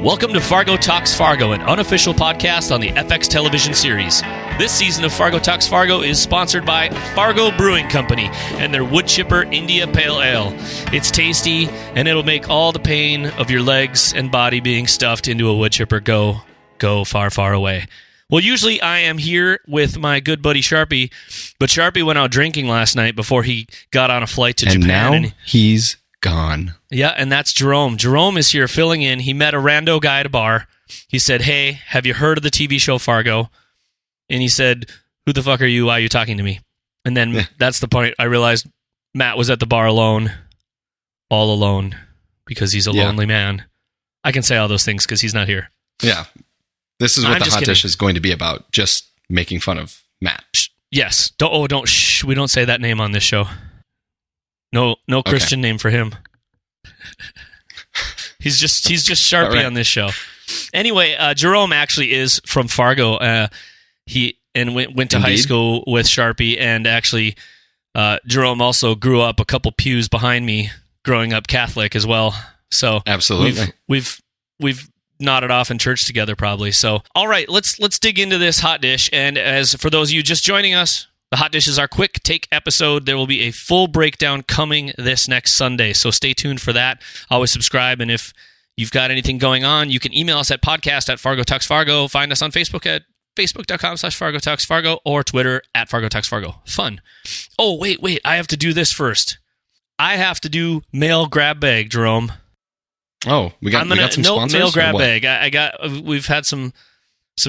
Welcome to Fargo Talks Fargo, an unofficial podcast on the FX television series. This season of Fargo Talks Fargo is sponsored by Fargo Brewing Company and their Wood Chipper India Pale Ale. It's tasty, and it'll make all the pain of your legs and body being stuffed into a wood chipper go far, far away. Well, usually I am here with my good buddy Charpie, but Charpie went out drinking last night before he got on a flight to Japan. And now he's gone. Yeah, and that's Jerome. Jerome is here filling in. He met a rando guy at a bar. He said, "Hey, have you heard of the TV show Fargo?" And he said, "Who the fuck are you? Why are you talking to me?" And then that's the point. I realized Matt was at the bar alone, all alone, because he's a lonely man. I can say all those things because he's not here. Yeah. This is what the Hotdish is going to be about, just making fun of Matt. Yes. We don't say that name on this show. No Christian name for him. He's just Charpie right on this show. Anyway, Jerome actually is from Fargo. He went to high school with Charpie, and actually Jerome also grew up a couple pews behind me, growing up Catholic as well. So absolutely, we've nodded off in church together probably. So all right, let's dig into this Hotdish. And as for those of you just joining us, the Hotdish is our quick take episode. There will be a full breakdown coming this next Sunday, so stay tuned for that. Always subscribe, and if you've got anything going on, you can email us at podcast@FargoTalksFargo. Find us on Facebook at facebook.com/FargoTalksFargo or Twitter @FargoTalksFargo. Fun. Oh, wait, I have to do this first. I have to do mail grab bag, Jerome. Oh, we got some sponsors? Mail grab bag. We've had some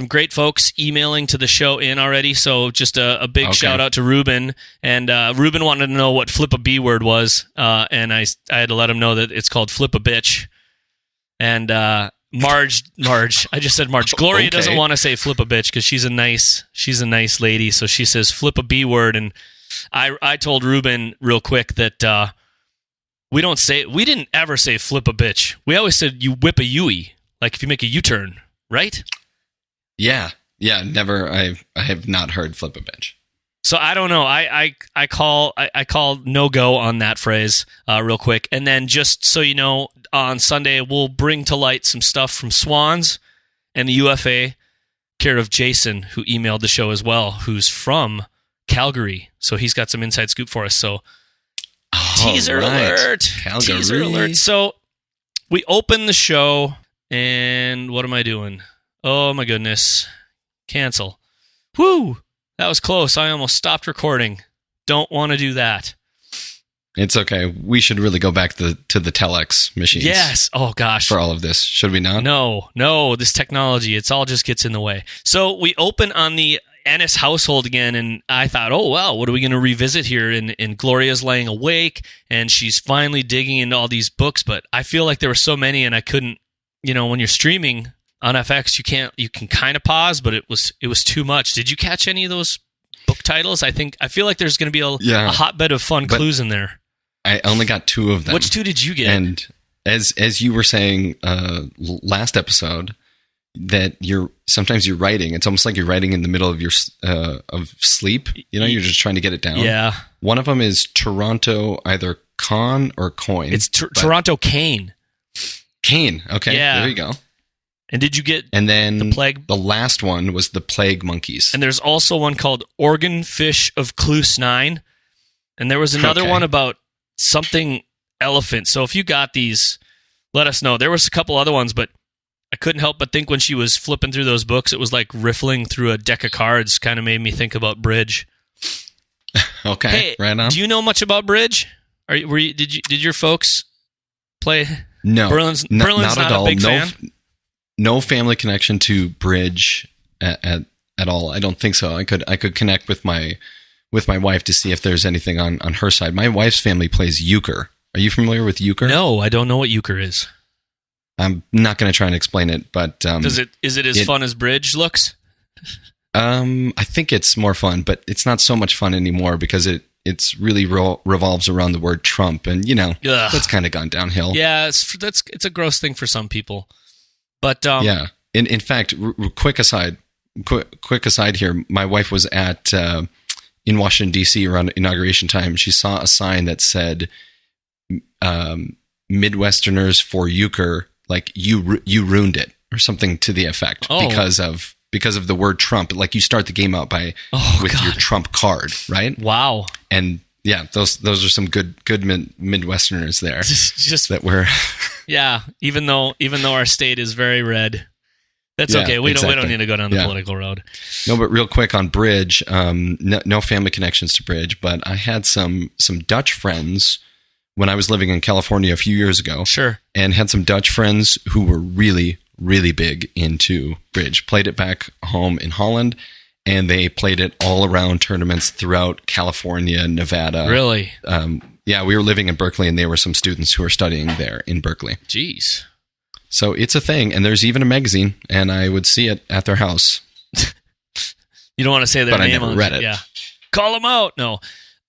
great folks emailing to the show in already, so just a big shout out to Ruben. And Ruben wanted to know what flip a B word was, and I had to let him know that it's called flip a bitch. And Marge, I just said Marge. Gloria doesn't want to say flip a bitch because she's a nice lady, so she says flip a B word. And I told Ruben real quick that we didn't ever say flip a bitch. We always said you whip a Yui, like if you make a U-turn, right? Yeah, never. I have not heard flip a bitch. So I don't know. I call no go on that phrase real quick, and then just so you know, on Sunday we'll bring to light some stuff from Swans and the UFA, care of Jason, who emailed the show as well, who's from Calgary. So he's got some inside scoop for us. So teaser alert, Calgary. Teaser alert. So we open the show, and what am I doing? Oh my goodness. Cancel. Woo! That was close. I almost stopped recording. Don't want to do that. It's okay. We should really go back to the telex machines. Yes. Oh gosh. For all of this. Should we not? No. This technology, it's all just gets in the way. So we open on the Ennis household again, and I thought, oh wow, what are we going to revisit here? And Gloria's laying awake, and she's finally digging into all these books, but I feel like there were so many, and I couldn't, when you're streaming on FX, you can kind of pause, but it was too much. Did you catch any of those book titles? I feel like there's going to be a hotbed of fun clues in there. I only got 2 of them. Which 2 did you get? And as you were saying last episode, that sometimes you're writing. It's almost like you're writing in the middle of your of sleep. You're just trying to get it down. Yeah. One of them is Toronto, either con or coin. It's Toronto Cane. Cane. Okay. Yeah. There you go. And did you get the plague? The last one was the plague monkeys. And there's also one called Organ Fish of Cluse 9. And there was another one about something elephant. So if you got these, let us know. There was a couple other ones, but I couldn't help but think when she was flipping through those books, it was like riffling through a deck of cards. Kind of made me think about bridge. Okay, hey, right on. Do you know much about bridge? Did your folks play? No, Berlin's not at all. A big fan? No family connection to bridge at all. I don't think so. I could connect with my wife to see if there's anything on her side. My wife's family plays euchre. Are you familiar with euchre? No, I don't know what euchre is. I'm not going to try and explain it, but is it as fun as bridge looks? I think it's more fun, but it's not so much fun anymore because it's really revolves around the word Trump, and that's kind of gone downhill. Yeah, it's a gross thing for some people. But yeah, in fact, quick aside here. My wife was at in Washington D.C. around inauguration time. She saw a sign that said "Midwesterners for euchre like you ruined it or something to the effect because of the word Trump. Like you start the game out with your Trump card, right? Wow. And yeah, those are some good Midwesterners there. Just that were yeah. Even though our state is very red, that's okay. We don't need to go down the political road. No, but real quick on Bridge, no family connections to Bridge, but I had some Dutch friends when I was living in California a few years ago. Sure. And had some Dutch friends who were really, really big into Bridge. Played it back home in Holland, and they played it all around tournaments throughout California, Nevada. Really? Yeah, we were living in Berkeley, and there were some students who were studying there in Berkeley. Jeez. So it's a thing, and there's even a magazine, and I would see it at their house. You don't want to say their name. But I never read it. Yeah. Call them out. No.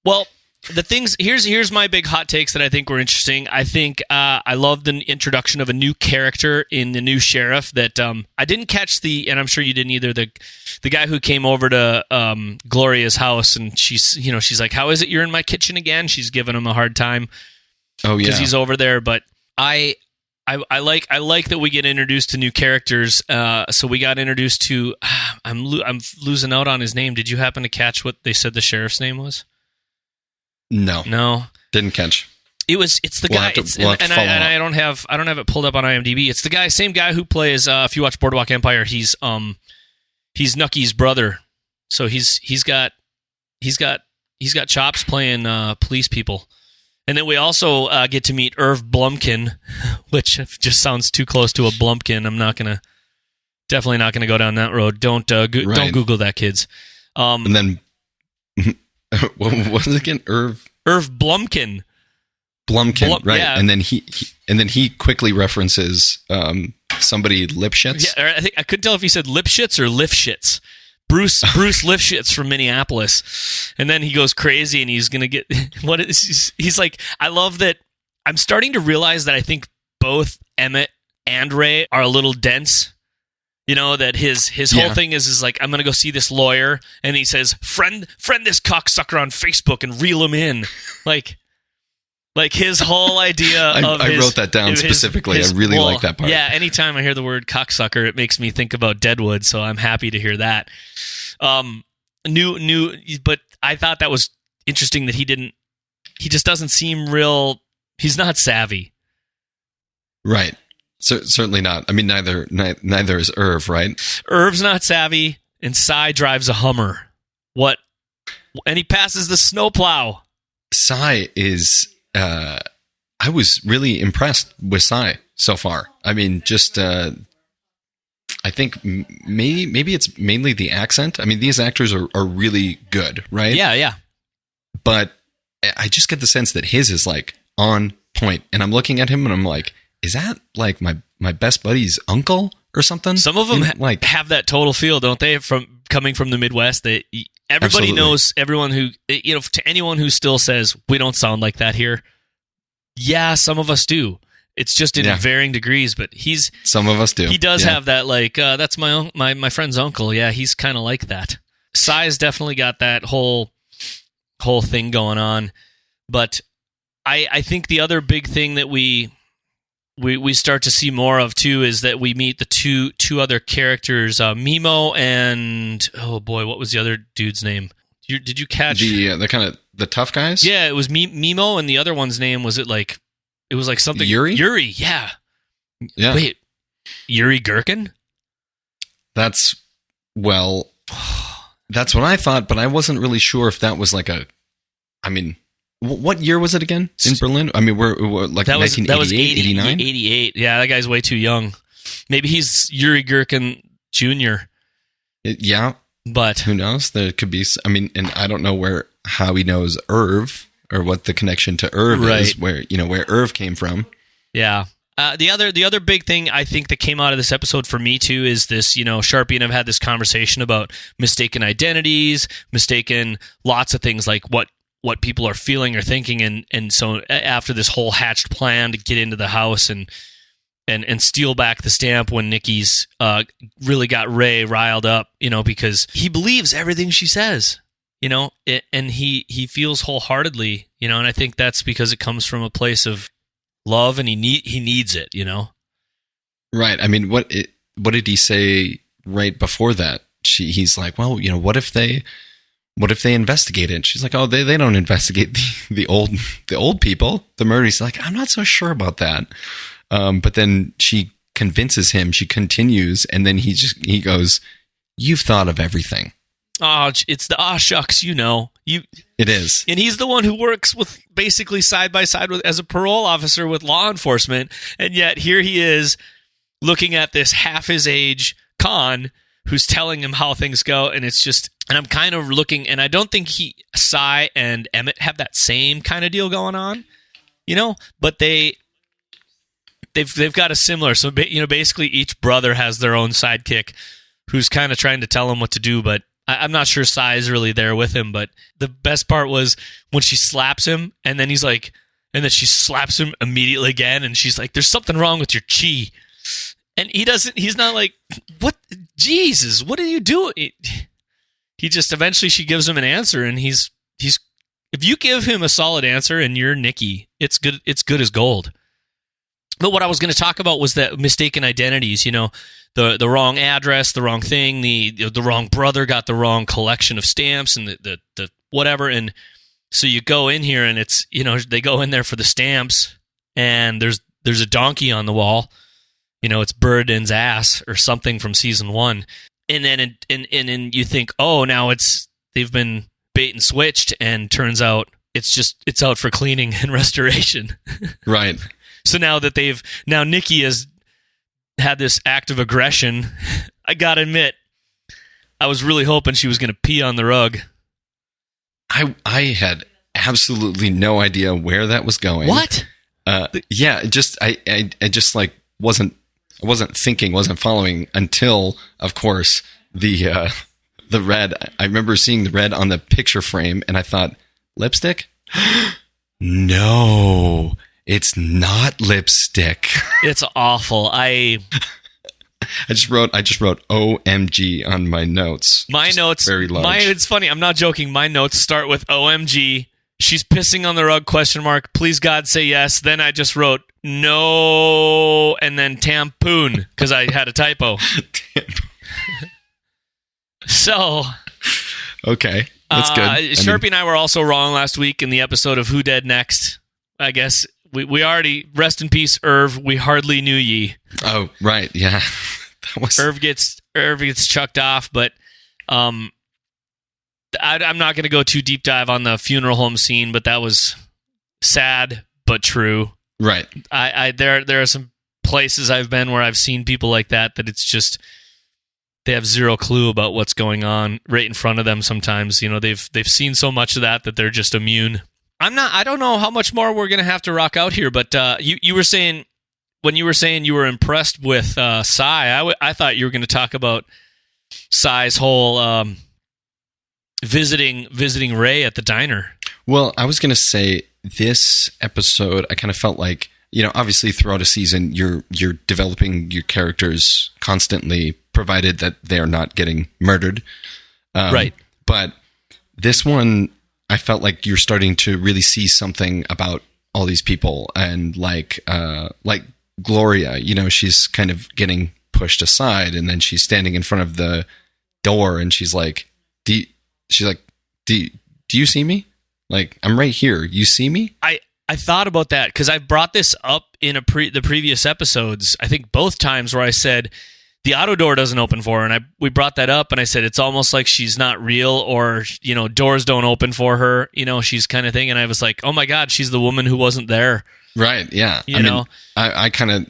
Well, the things here's my big hot takes that I think were interesting. I think I love the introduction of a new character in the new sheriff that I didn't catch and I'm sure you didn't either. The guy who came over to Gloria's house, and she's like, "How is it you're in my kitchen again?" She's giving him a hard time. Oh yeah, because he's over there. But I like that we get introduced to new characters. So we got introduced to I'm losing out on his name. Did you happen to catch what they said the sheriff's name was? No, didn't catch. It's the guy. I don't have it pulled up on IMDb. It's the same guy who plays. If you watch Boardwalk Empire, he's Nucky's brother. So he's got chops playing police people. And then we also get to meet Irv Blumkin, which just sounds too close to a Blumpkin. I'm definitely not gonna go down that road. Don't Google that, kids. And then. What was it again? Irv Blumkin. Right? Yeah. And then he quickly references somebody Lipschitz. Yeah, I couldn't tell if he said Lipschitz or Lifshitz. Bruce Lifshitz from Minneapolis, and then he goes crazy, and he's gonna get he's like. I love that. I'm starting to realize that I think both Emmett and Ray are a little dense. You know, that his whole thing is like, I'm going to go see this lawyer, and he says, friend this cocksucker on Facebook and reel him in. Like his whole idea of I wrote that down specifically. I really like that part. Yeah, anytime I hear the word cocksucker, it makes me think about Deadwood, so I'm happy to hear that. But I thought that was interesting that he just doesn't seem real, he's not savvy. Right. Certainly not. I mean, neither is Irv, right? Irv's not savvy, and Cy drives a Hummer. What? And he passes the snowplow. Cy is... I was really impressed with Cy so far. I mean, just... I think maybe it's mainly the accent. I mean, these actors are really good, right? Yeah. But I just get the sense that his is, like, on point. And I'm looking at him, and I'm like... Is that like my best buddy's uncle or something? Some of them have that total feel, don't they? From coming from the Midwest, everybody Absolutely. knows everyone who, to anyone who still says we don't sound like that here. Yeah, some of us do. It's just in varying degrees, but some of us do. He does have that that's my friend's uncle. Yeah, he's kind of like that. Cy's definitely got that whole thing going on, but I think the other big thing that we start to see more of too is that we meet the two other characters, Mimo and what was the other dude's name? Did you catch the kind of the tough guys? Yeah, it was Mimo, and the other one's name was it like something Yuri? Yuri, yeah. Wait, Yuri Gherkin? That's what I thought, but I wasn't really sure if that was like what year was it again in Berlin? I mean, we're like 1988, 89? 88. Yeah, that guy's way too young. Maybe he's Yuri Gherkin Jr. Yeah. But who knows? There could be, I mean, and I don't know how he knows Irv or what the connection to Irv is, where Irv came from. Yeah. The other big thing I think that came out of this episode for me too is this, Charpie and I've had this conversation about mistaken identities, mistaken lots of things like what people are feeling or thinking, and so after this whole hatched plan to get into the house and steal back the stamp when Nikki's really got Ray riled up, because he believes everything she says, and he feels wholeheartedly, and I think that's because it comes from a place of love, and he needs it, Right. I mean, what did he say right before that? He's like, well, what if they investigate it? And she's like, oh, they don't investigate the old people, the murder. He's like, I'm not so sure about that. But then she convinces him, she continues, and then he goes, you've thought of everything. Oh, it's the shucks, It is. And he's the one who works with basically side by side as a parole officer with law enforcement. And yet here he is looking at this half his age con who's telling him how things go. And it's just, and I'm kind of looking, and I don't think Cy and Emmett have that same kind of deal going on, but they've got a similar. So, basically each brother has their own sidekick who's kind of trying to tell him what to do, but I'm not sure Cy's really there with him. But the best part was when she slaps him, and then he's like, and then she slaps him immediately again, and she's like, there's something wrong with your chi. And he's not like, what? Jesus, what are you doing? He just, eventually she gives him an answer, and he's if you give him a solid answer and you're Nikki, it's good as gold. But what I was going to talk about was that mistaken identities, the wrong address, the wrong thing, the wrong brother got the wrong collection of stamps and the whatever. And so you go in here and it's, they go in there for the stamps and there's a donkey on the wall. It's Burden's ass or something from season 1. And then and you think, oh, now they've been bait and switched, and turns out it's out for cleaning and restoration. Right. So now Nikki has had this act of aggression, I gotta admit, I was really hoping she was going to pee on the rug. I had absolutely no idea where that was going. What? Yeah, I just like wasn't following until, of course, the red. I remember seeing the red on the picture frame, and I thought, lipstick? No. It's not lipstick. It's awful. I just wrote OMG on my notes. My notes very large. It's funny. I'm not joking. My notes start with OMG. She's pissing on the rug ? Please God say yes. Then I just wrote no and then tampoon because I had a typo. So okay, that's good. Charpie and I were also wrong last week in the episode of Who Dead Next. I guess we already, rest in peace, Irv. We hardly knew ye. Oh, right, yeah. Irv gets chucked off, but I'm not going to go too deep dive on the funeral home scene, but that was sad but true. Right. There are some places I've been where I've seen people like that it's just they have zero clue about what's going on right in front of them. Sometimes they've seen so much of that they're just immune. I don't know how much more we're going to have to rock out here, but you were saying, when you were saying you were impressed with Cy, I thought you were going to talk about Cy's whole visiting Ray at the diner. Well, I was going to say this episode, I kind of felt like, obviously throughout a season, you're developing your characters constantly, provided that they're not getting murdered. Right. But this one, I felt like you're starting to really see something about all these people, and like Gloria, she's kind of getting pushed aside, and then she's standing in front of the door, and she's like, do you see me? Like, I'm right here. You see me? I thought about that because I've brought this up in the previous episodes. I think both times where I said the auto door doesn't open for her, and we brought that up, and I said it's almost like she's not real, or doors don't open for her. She's kind of thing, and I was like, oh my God, she's the woman who wasn't there. Right? Yeah. I kind of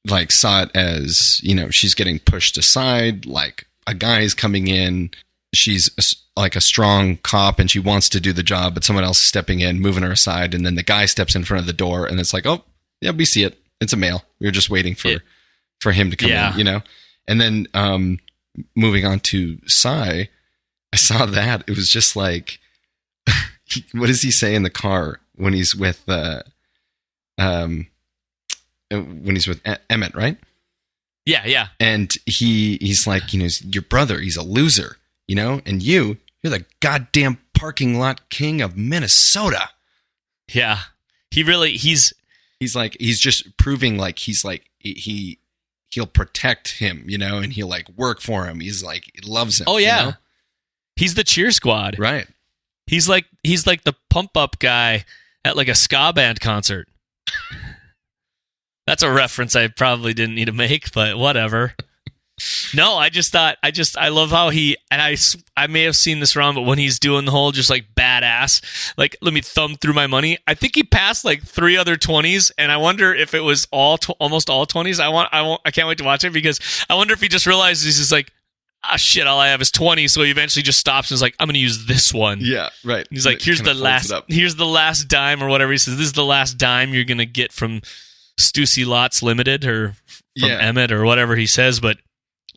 like saw it as she's getting pushed aside, like a guy's coming in. She's like a strong cop and she wants to do the job, but someone else is stepping in, moving her aside, and then the guy steps in front of the door, and it's like, oh yeah, we see it. It's a male. We were just waiting for him to come in, And then moving on to Cy, I saw that. It was just like, what does he say in the car when he's with Emmett, right? Yeah. And he's like, your brother, he's a loser, and you're the goddamn parking lot king of Minnesota. Yeah. He's like, he's just proving like he he'll protect him, and he'll like work for him. He's like, he loves him. Oh yeah. He's the cheer squad. Right. He's like the pump up guy at like a ska band concert. That's a reference I probably didn't need to make, but whatever. No, I love how I may have seen this wrong, but when he's doing the whole just like badass, like let me thumb through my money. I think he passed like 3 other 20s, and I wonder if it was almost all 20s. I can't wait to watch it because I wonder if he just realizes he's just like, shit, all I have is 20, so he eventually just stops and is like, I'm going to use this one. Yeah, right. And he's like, here's the last dime or whatever. He says, this is the last dime you're going to get from Stussy Lots Limited or from Emmett or whatever he says, but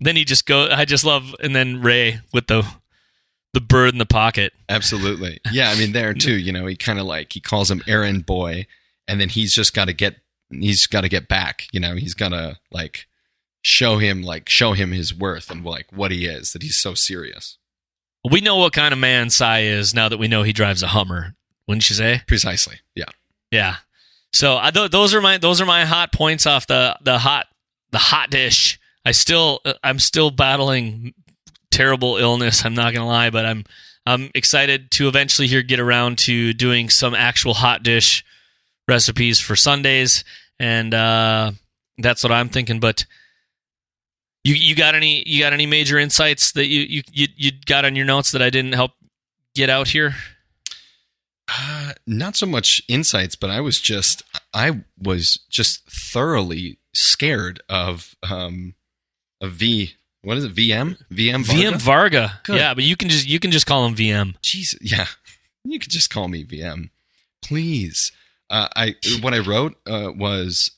then he just goes, I just love, and then Ray with the bird in the pocket. Absolutely. Yeah, I mean, there too, he kind of like, he calls him errand boy, and then he's got to get back, he's got to like show him his worth and like what he is, that he's so serious. We know what kind of man Cy is now that we know he drives a Hummer, wouldn't you say? Precisely. Yeah. Yeah. So those are my hot points off the hot dish. I'm still battling terrible illness. I'm not gonna lie, but I'm excited to eventually get around to doing some actual hot dish recipes for Sundays, and that's what I'm thinking. But you got any major insights that you got on your notes that I didn't help get out here? Not so much insights, but I was just thoroughly scared of what is it? VM Varga? VM Varga. Good. Yeah, but you can just call him VM. Jeez, yeah, you could just call me VM, please. What I wrote was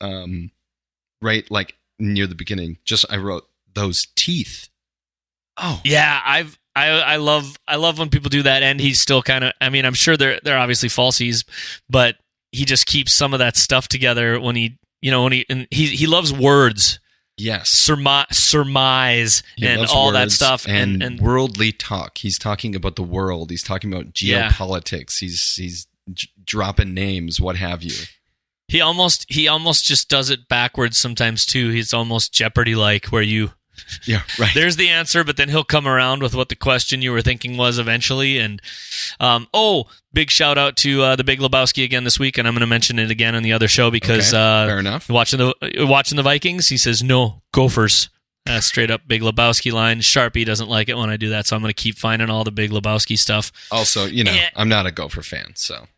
right like near the beginning. I wrote those teeth. Oh yeah, I love when people do that, and he's still kind of. I mean, I'm sure they're obviously falsies, but he just keeps some of that stuff together when he loves words. Yes, surmise and all that stuff, and worldly talk. He's talking about the world. He's talking about geopolitics. Yeah. He's dropping names, what have you. He almost just does it backwards sometimes too. He's almost Jeopardy like, where you. Yeah, right. There's the answer, but then he'll come around with what the question you were thinking was eventually. And big shout out to the Big Lebowski again this week, and I'm going to mention it again on the other show because fair enough. Watching the Vikings, he says no Gophers. Straight up Big Lebowski line. Charpie doesn't like it when I do that, so I'm going to keep finding all the Big Lebowski stuff. Also, I'm not a Gopher fan, so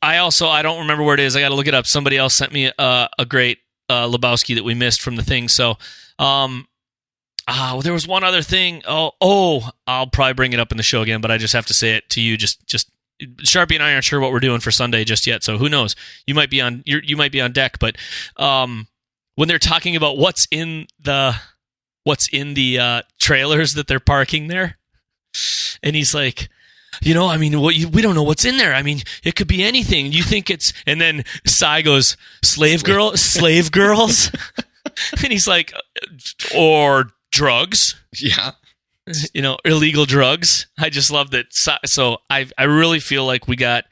I don't remember where it is. I got to look it up. Somebody else sent me a great Lebowski that we missed from the thing. So. There was one other thing. I'll probably bring it up in the show again, but I just have to say it to you. Just Charpie and I aren't sure what we're doing for Sunday just yet, so who knows? You might be on deck. But when they're talking about what's in the trailers that they're parking there, and he's like, we don't know what's in there. I mean, it could be anything. You think it's? And then Cy goes, slave girls, and he's like, or drugs, illegal drugs. I just love that. So I really feel like we got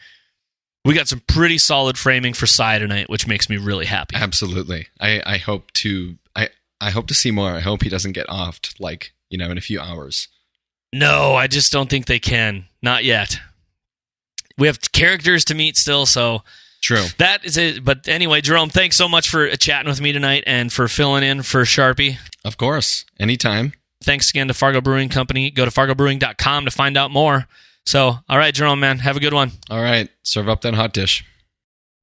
some pretty solid framing for Cy tonight, which makes me really happy. Absolutely. I hope to see more. I hope he doesn't get offed in a few hours. No, I just don't think they can. Not yet. We have characters to meet still, so. True. That is it. But anyway, Jerome, thanks so much for chatting with me tonight and for filling in for Charpie. Of course. Anytime. Thanks again to Fargo Brewing Company. Go to fargobrewing.com to find out more. So, all right, Jerome, man, have a good one. All right. Serve up that hot dish.